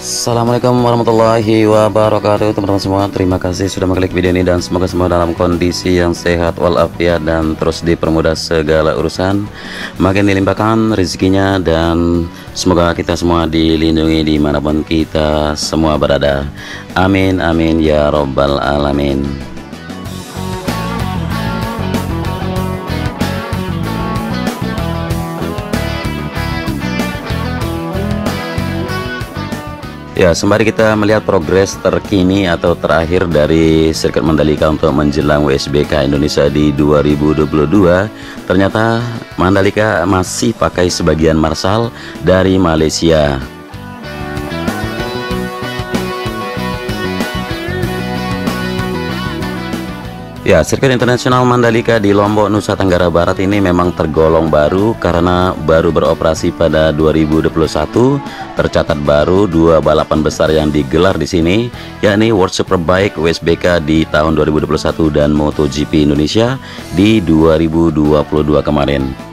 Assalamualaikum warahmatullahi wabarakatuh teman-teman semua. Terima kasih sudah mengklik video ini dan semoga semua dalam kondisi yang sehat walafiat dan terus dipermudah segala urusan, makin dilimpahkan rezekinya, dan semoga kita semua dilindungi dimanapun kita semua berada. Amin amin ya robbal alamin. Ya, sembari kita melihat progres terkini atau terakhir dari sirkuit Mandalika untuk menjelang WSBK Indonesia di 2022, ternyata Mandalika masih pakai sebagian marsal dari Malaysia. Ya, sirkuit internasional Mandalika di Lombok, Nusa Tenggara Barat ini memang tergolong baru karena baru beroperasi pada 2021. Tercatat baru dua balapan besar yang digelar di sini, yakni World Superbike WSBK di tahun 2021 dan MotoGP Indonesia di 2022 kemarin.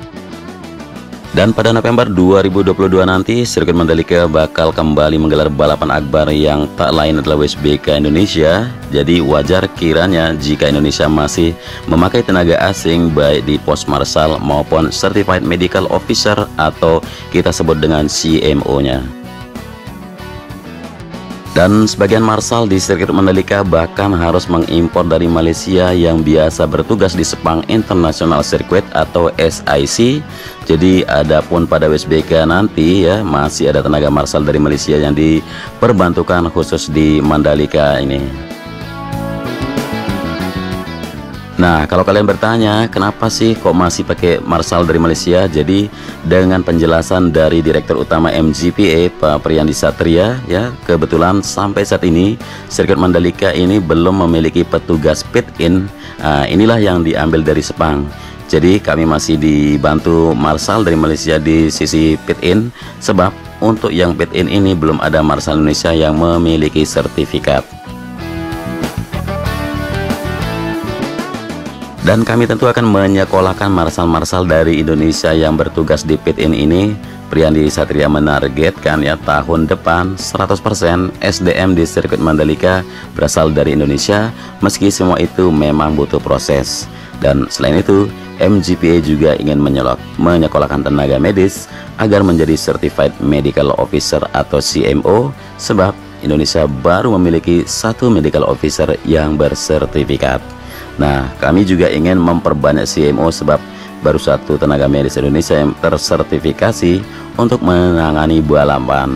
Dan pada November 2022 nanti, sirkuit Mandalika bakal kembali menggelar balapan akbar yang tak lain adalah WSBK Indonesia. Jadi wajar kiranya jika Indonesia masih memakai tenaga asing baik di pos marsal maupun Certified Medical Officer atau kita sebut dengan CMO-nya. Dan sebagian marsal di sirkuit Mandalika bahkan harus mengimpor dari Malaysia yang biasa bertugas di Sepang International Circuit atau SIC. Jadi adapun pada WSBK nanti ya masih ada tenaga marsal dari Malaysia yang diperbantukan khusus di Mandalika ini. Nah, kalau kalian bertanya kenapa sih kok masih pakai marsal dari Malaysia, jadi dengan penjelasan dari Direktur Utama MGPA Pak Priyandi Satria ya, kebetulan sampai saat ini sirkuit Mandalika ini belum memiliki petugas pit-in. Inilah yang diambil dari Sepang. Jadi kami masih dibantu marsal dari Malaysia di sisi pit-in, sebab untuk yang pit-in ini belum ada marsal Indonesia yang memiliki sertifikat. Dan kami tentu akan menyekolahkan marsal-marsal dari Indonesia yang bertugas di pit-in ini. Priyandi Satria menargetkan ya tahun depan 100% SDM di sirkuit Mandalika berasal dari Indonesia, meski semua itu memang butuh proses. Dan selain itu, MGPA juga ingin menyekolahkan tenaga medis agar menjadi Certified Medical Officer atau CMO, sebab Indonesia baru memiliki satu Medical Officer yang bersertifikat. Nah, kami juga ingin memperbanyak CMO sebab baru satu tenaga medis Indonesia yang tersertifikasi untuk menangani balapan.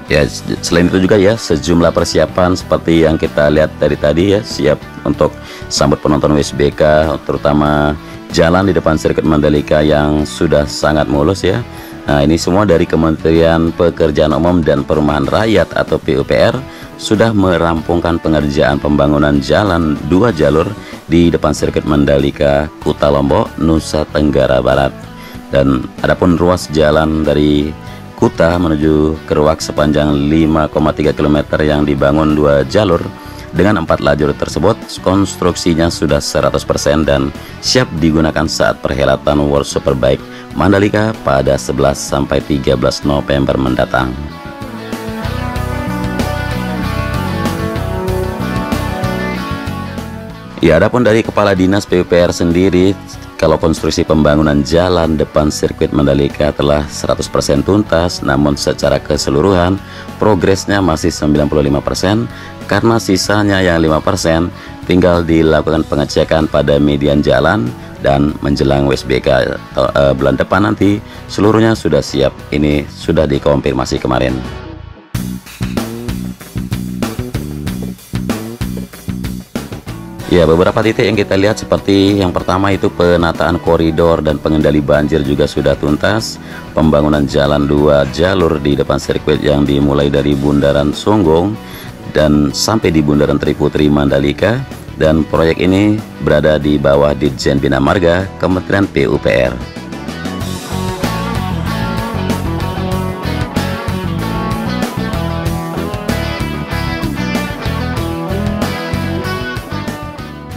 Ya, selain itu juga ya sejumlah persiapan seperti yang kita lihat dari tadi ya, siap untuk sambut penonton WSBK, terutama jalan di depan sirkuit Mandalika yang sudah sangat mulus ya. Nah, ini semua dari Kementerian Pekerjaan Umum dan Perumahan Rakyat atau PUPR sudah merampungkan pengerjaan pembangunan jalan 2 jalur di depan sirkuit Mandalika Kuta Lombok, Nusa Tenggara Barat. Dan adapun ruas jalan dari Kuta menuju Keruak sepanjang 5,3 km yang dibangun 2 jalur dengan 4 lajur tersebut, konstruksinya sudah 100% dan siap digunakan saat perhelatan World Superbike Mandalika pada 11-13 November mendatang. Ya, adapun dari Kepala Dinas PUPR sendiri, kalau konstruksi pembangunan jalan depan sirkuit Mandalika telah 100% tuntas, namun secara keseluruhan progresnya masih 95%, karena sisanya yang 5% tinggal dilakukan pengecekan pada median jalan, dan menjelang WSBK bulan depan nanti seluruhnya sudah siap. Ini sudah dikonfirmasi kemarin. Ya, beberapa titik yang kita lihat seperti yang pertama itu penataan koridor dan pengendali banjir juga sudah tuntas. Pembangunan jalan 2 jalur di depan sirkuit yang dimulai dari Bundaran Songgong dan sampai di Bundaran Triputri Mandalika, dan proyek ini berada di bawah Ditjen Bina Marga Kementerian PUPR.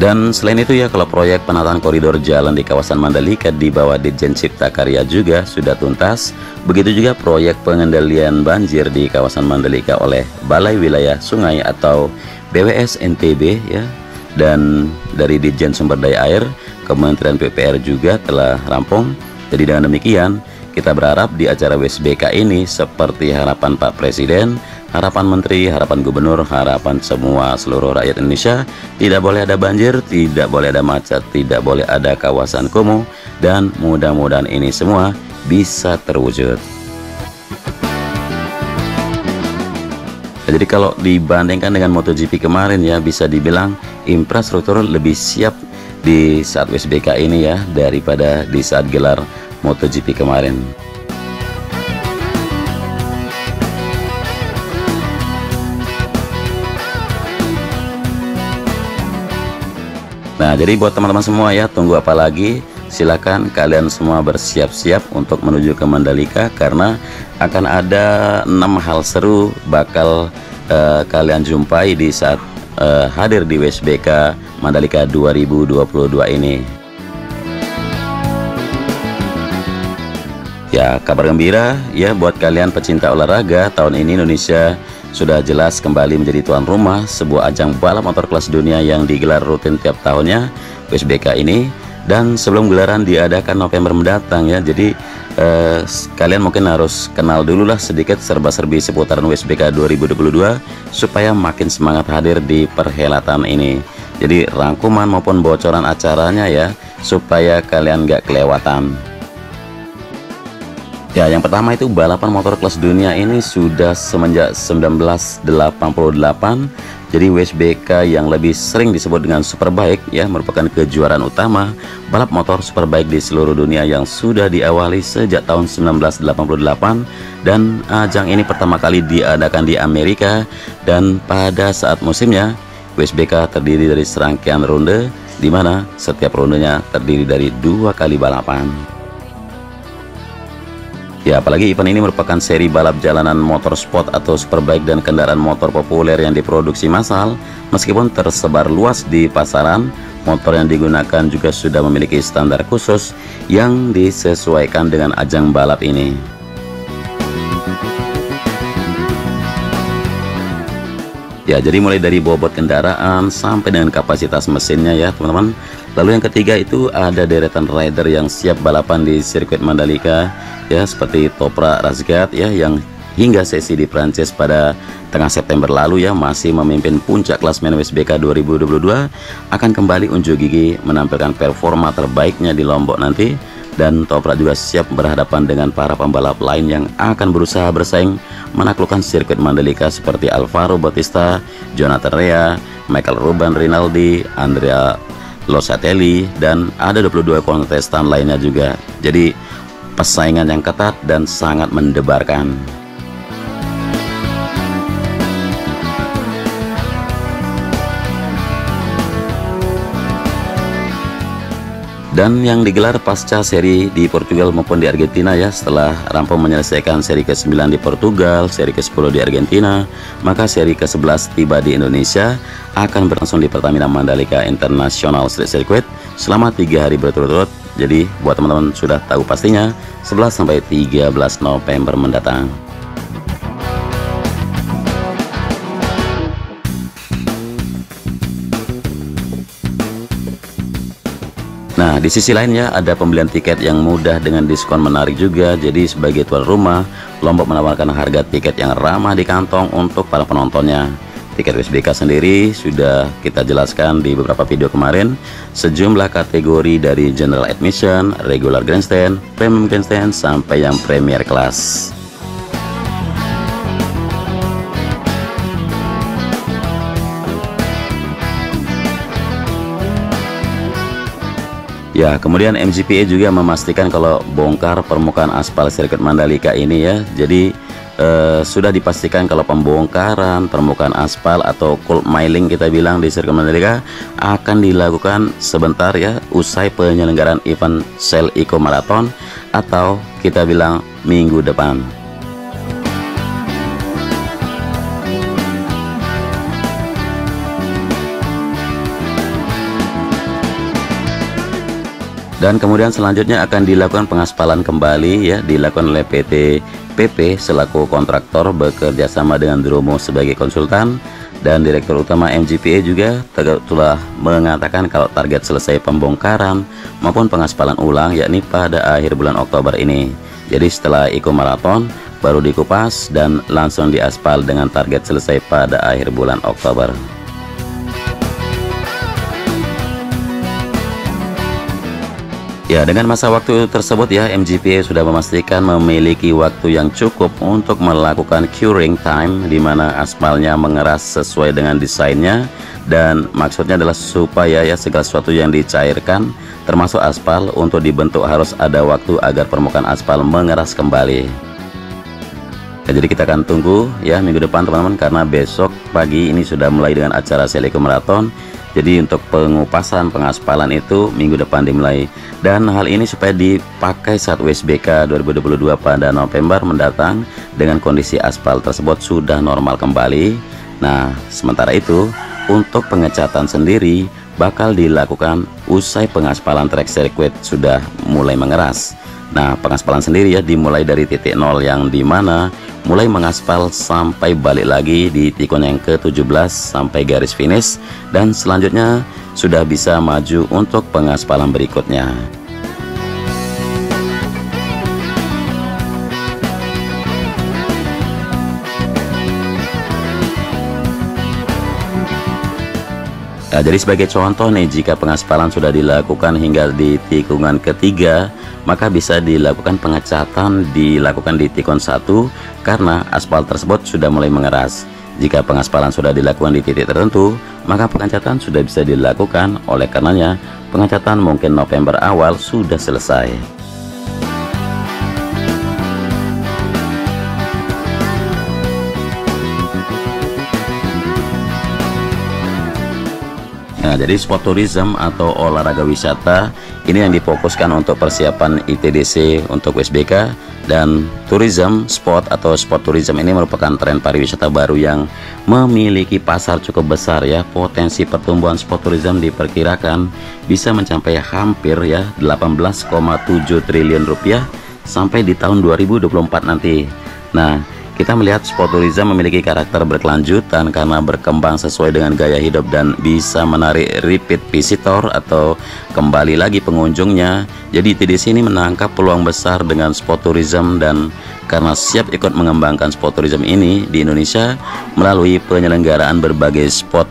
Dan selain itu ya, kalau proyek penataan koridor jalan di kawasan Mandalika di bawah Ditjen Cipta Karya juga sudah tuntas. Begitu juga proyek pengendalian banjir di kawasan Mandalika oleh Balai Wilayah Sungai atau BWS NTB ya. Dan dari Ditjen Sumber Daya Air, Kementerian PUPR juga telah rampung. Jadi dengan demikian, kita berharap di acara WSBK ini seperti harapan Pak Presiden, harapan Menteri, harapan Gubernur, harapan semua seluruh rakyat Indonesia, tidak boleh ada banjir, tidak boleh ada macet, tidak boleh ada kawasan kumuh, dan mudah-mudahan ini semua bisa terwujud. Jadi kalau dibandingkan dengan MotoGP kemarin ya, bisa dibilang infrastruktur lebih siap di saat WSBK ini ya daripada di saat gelar MotoGP kemarin. Nah, jadi buat teman-teman semua ya, tunggu apa lagi? Silakan kalian semua bersiap-siap untuk menuju ke Mandalika, karena akan ada 6 hal seru bakal kalian jumpai di saat hadir di WSBK Mandalika 2022 ini. Ya, kabar gembira ya buat kalian pecinta olahraga, tahun ini Indonesia sudah jelas kembali menjadi tuan rumah sebuah ajang balap motor kelas dunia yang digelar rutin tiap tahunnya, WSBK ini. Dan sebelum gelaran diadakan November mendatang ya, jadi kalian mungkin harus kenal dulu lah sedikit serba-serbi seputaran WSBK 2022 supaya makin semangat hadir di perhelatan ini. Jadi rangkuman maupun bocoran acaranya ya, supaya kalian gak kelewatan. Ya, yang pertama itu balapan motor kelas dunia ini sudah semenjak 1988. Jadi WSBK yang lebih sering disebut dengan Superbike ya, merupakan kejuaraan utama balap motor Superbike di seluruh dunia yang sudah diawali sejak tahun 1988. Dan ajang ini pertama kali diadakan di Amerika, dan pada saat musimnya WSBK terdiri dari serangkaian ronde, di mana setiap rondenya terdiri dari 2 kali balapan. Ya, apalagi event ini merupakan seri balap jalanan motorsport atau Superbike dan kendaraan motor populer yang diproduksi massal. Meskipun tersebar luas di pasaran, motor yang digunakan juga sudah memiliki standar khusus yang disesuaikan dengan ajang balap ini. Ya, jadi mulai dari bobot kendaraan sampai dengan kapasitas mesinnya ya teman-teman. Lalu yang ketiga itu ada deretan rider yang siap balapan di sirkuit Mandalika ya, seperti Toprak Razgat ya, yang hingga sesi di Prancis pada tengah September lalu ya masih memimpin puncak klasmen WSBK 2022, akan kembali unjuk gigi menampilkan performa terbaiknya di Lombok nanti. Dan Toprak juga siap berhadapan dengan para pembalap lain yang akan berusaha bersaing menaklukkan sirkuit Mandalika seperti Alvaro Bautista, Jonathan Rea, Michael Ruben Rinaldi, Andrea Losatelli, dan ada 22 kontestan lainnya juga. Jadi persaingan yang ketat dan sangat mendebarkan. Dan yang digelar pasca seri di Portugal maupun di Argentina ya, setelah rampung menyelesaikan seri ke-9 di Portugal, seri ke-10 di Argentina, maka seri ke-11 tiba di Indonesia, akan berlangsung di Pertamina Mandalika International Street Circuit selama 3 hari berturut-turut. Jadi buat teman-teman sudah tahu pastinya 11 sampai 13 November mendatang. Nah, di sisi lainnya ada pembelian tiket yang mudah dengan diskon menarik juga. Jadi sebagai tuan rumah, Lombok menawarkan harga tiket yang ramah di kantong untuk para penontonnya. Tiket WSBK sendiri sudah kita jelaskan di beberapa video kemarin. Sejumlah kategori dari General Admission, Regular Grandstand, Premium Grandstand, sampai yang Premier Class. Ya, kemudian MGPA juga memastikan kalau bongkar permukaan aspal sirkuit Mandalika ini ya. Jadi sudah dipastikan kalau pembongkaran permukaan aspal atau cold milling kita bilang di sirkuit Mandalika akan dilakukan sebentar ya usai penyelenggaraan event Shell Eco Marathon atau kita bilang minggu depan. Dan kemudian selanjutnya akan dilakukan pengaspalan kembali ya, dilakukan oleh PT PP selaku kontraktor bekerja sama dengan Dromo sebagai konsultan, dan Direktur Utama MGPA juga telah mengatakan kalau target selesai pembongkaran maupun pengaspalan ulang yakni pada akhir bulan Oktober ini. Jadi setelah Eco Marathon baru dikupas dan langsung diaspal dengan target selesai pada akhir bulan Oktober. Ya, dengan masa waktu tersebut ya, MGPA sudah memastikan memiliki waktu yang cukup untuk melakukan curing time, di mana aspalnya mengeras sesuai dengan desainnya, dan maksudnya adalah supaya ya segala sesuatu yang dicairkan termasuk aspal untuk dibentuk harus ada waktu agar permukaan aspal mengeras kembali. Ya, jadi kita akan tunggu ya minggu depan teman-teman, karena besok pagi ini sudah mulai dengan acara Eco Marathon. Jadi untuk pengupasan pengaspalan itu minggu depan dimulai, dan hal ini supaya dipakai saat WSBK 2022 pada November mendatang dengan kondisi aspal tersebut sudah normal kembali. Nah, sementara itu untuk pengecatan sendiri bakal dilakukan usai pengaspalan track circuit sudah mulai mengeras. Nah, pengaspalan sendiri ya dimulai dari titik nol, yang dimana mulai mengaspal sampai balik lagi di tikun yang ke-17 sampai garis finish, dan selanjutnya sudah bisa maju untuk pengaspalan berikutnya. Nah, jadi sebagai contoh nih, jika pengaspalan sudah dilakukan hingga di tikungan ketiga, maka bisa dilakukan pengecatan dilakukan di tikun 1 karena aspal tersebut sudah mulai mengeras. Jika pengaspalan sudah dilakukan di titik tertentu, maka pengecatan sudah bisa dilakukan. Oleh karenanya, pengecatan mungkin November awal sudah selesai. Nah, jadi sport tourism atau olahraga wisata ini yang difokuskan untuk persiapan ITDC untuk WSBK, dan tourism sport atau sport tourism ini merupakan tren pariwisata baru yang memiliki pasar cukup besar ya. Potensi pertumbuhan sport tourism diperkirakan bisa mencapai hampir ya 18,7 triliun rupiah sampai di tahun 2024 nanti. Nah, kita melihat sport tourism memiliki karakter berkelanjutan karena berkembang sesuai dengan gaya hidup dan bisa menarik repeat visitor atau kembali lagi pengunjungnya. Jadi TDC ini menangkap peluang besar dengan sport tourism, dan karena siap ikut mengembangkan sport tourism ini di Indonesia melalui penyelenggaraan berbagai sport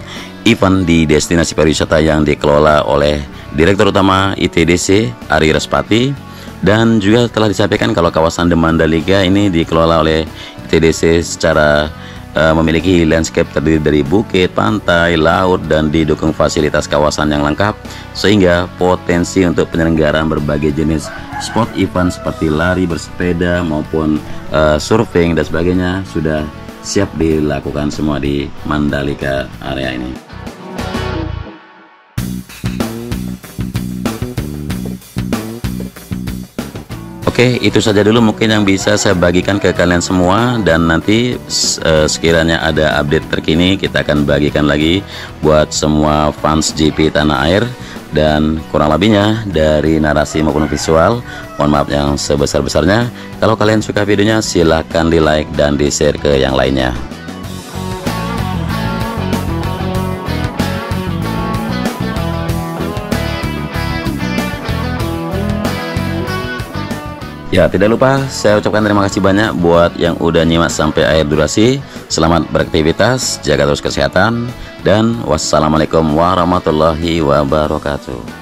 event di destinasi pariwisata yang dikelola oleh Direktur Utama ITDC Ari Respati. Dan juga telah disampaikan kalau kawasan The Mandalika ini dikelola oleh ITDC secara memiliki landscape terdiri dari bukit, pantai, laut, dan didukung fasilitas kawasan yang lengkap, sehingga potensi untuk penyelenggaraan berbagai jenis sport event seperti lari, bersepeda maupun surfing dan sebagainya sudah siap dilakukan semua di Mandalika area ini. Oke, itu saja dulu mungkin yang bisa saya bagikan ke kalian semua, dan nanti sekiranya ada update terkini kita akan bagikan lagi buat semua fans GP tanah air. Dan kurang lebihnya dari narasi maupun visual, mohon maaf yang sebesar-besarnya. Kalau kalian suka videonya silahkan di like dan di share ke yang lainnya. Ya, tidak lupa saya ucapkan terima kasih banyak buat yang udah nyimak sampai akhir durasi. Selamat beraktivitas, jaga terus kesehatan, dan wassalamualaikum warahmatullahi wabarakatuh.